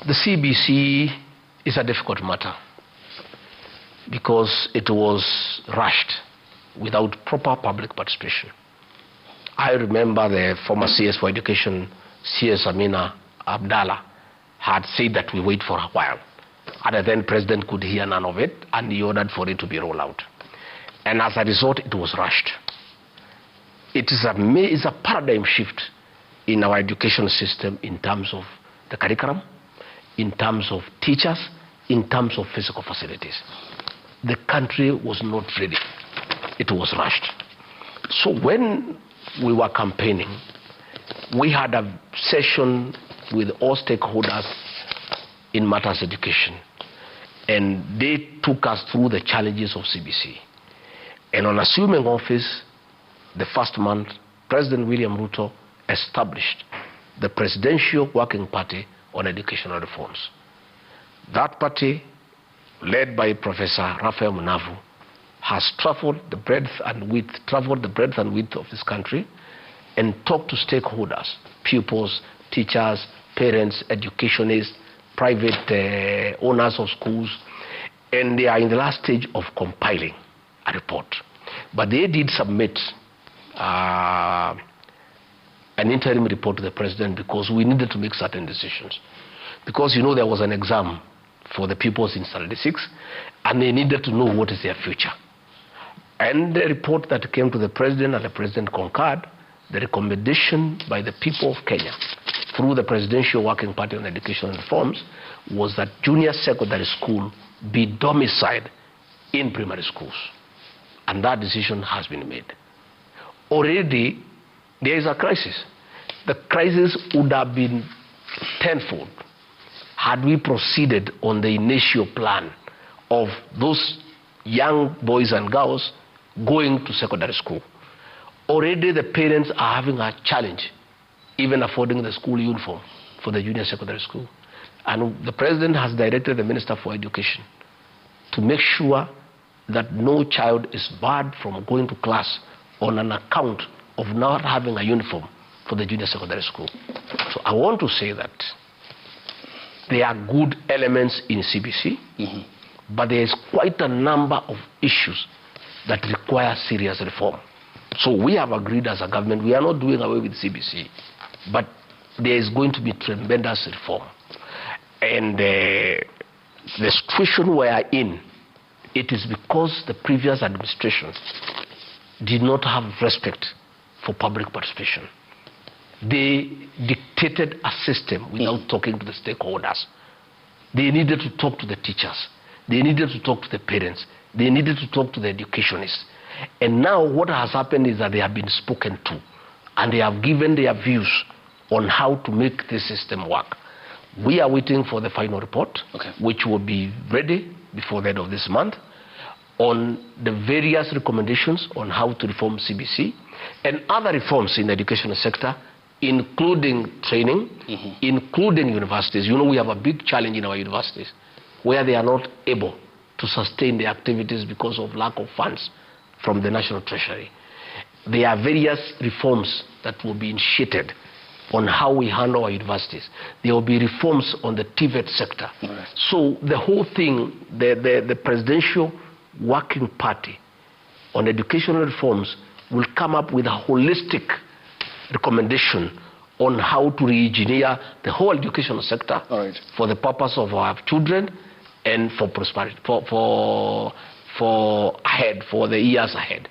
The CBC is a difficult matter because it was rushed without proper public participation. I remember the former CS for Education, CS Amina Abdallah, had said that we wait for a while. And the then president could hear none of it, and he ordered for it to be rolled out. And as a result, it was rushed. It is a paradigm shift in our education system in terms of the curriculum, in terms of teachers, in terms of physical facilities. The country was not ready. It was rushed. So when we were campaigning, we had a session with all stakeholders in matters education, and they took us through the challenges of CBC. And on assuming office, the first month, President William Ruto established the Presidential Working Party on Educational Reforms. That party, led by Professor Raphael Munavu, has traveled the breadth and width of this country and talked to stakeholders, pupils, teachers, parents, educationists, private owners of schools, and they are in the last stage of compiling a report. But they did submit an interim report to the president because we needed to make certain decisions. Because, you know, there was an exam for the pupils in Standard 6, and they needed to know what is their future. And the report that came to the president, and the president concurred, the recommendation by the people of Kenya through the Presidential Working Party on Educational Reforms was that junior secondary school be domiciled in primary schools. And that decision has been made. Already, there is a crisis. The crisis would have been tenfold had we proceeded on the initial plan of those young boys and girls going to secondary school. Already the parents are having a challenge even affording the school uniform for the junior secondary school. And the president has directed the Minister for Education to make sure that no child is barred from going to class on an account of not having a uniform for the junior secondary school. So I want to say that there are good elements in CBC, but there is quite a number of issues that require serious reform. So we have agreed as a government, we are not doing away with CBC, but there is going to be tremendous reform. And the situation we are in, it is because the previous administration did not have respect for public participation. They dictated a system without talking to the stakeholders. They needed to talk to the teachers. They needed to talk to the parents. They needed to talk to the educationists. And now what has happened is that they have been spoken to, and they have given their views on how to make this system work. We are waiting for the final report, which will be ready before the end of this month, on the various recommendations on how to reform CBC and other reforms in the educational sector, including training, including universities. You know, we have a big challenge in our universities where they are not able to sustain their activities because of lack of funds from the National Treasury. There are various reforms that will be initiated on how we handle our universities. There will be reforms on the TVET sector. So the whole thing, the Presidential Working Party on educational reforms will come up with a holistic recommendation on how to re-engineer the whole educational sector for the purpose of our children and for prosperity, for the years ahead.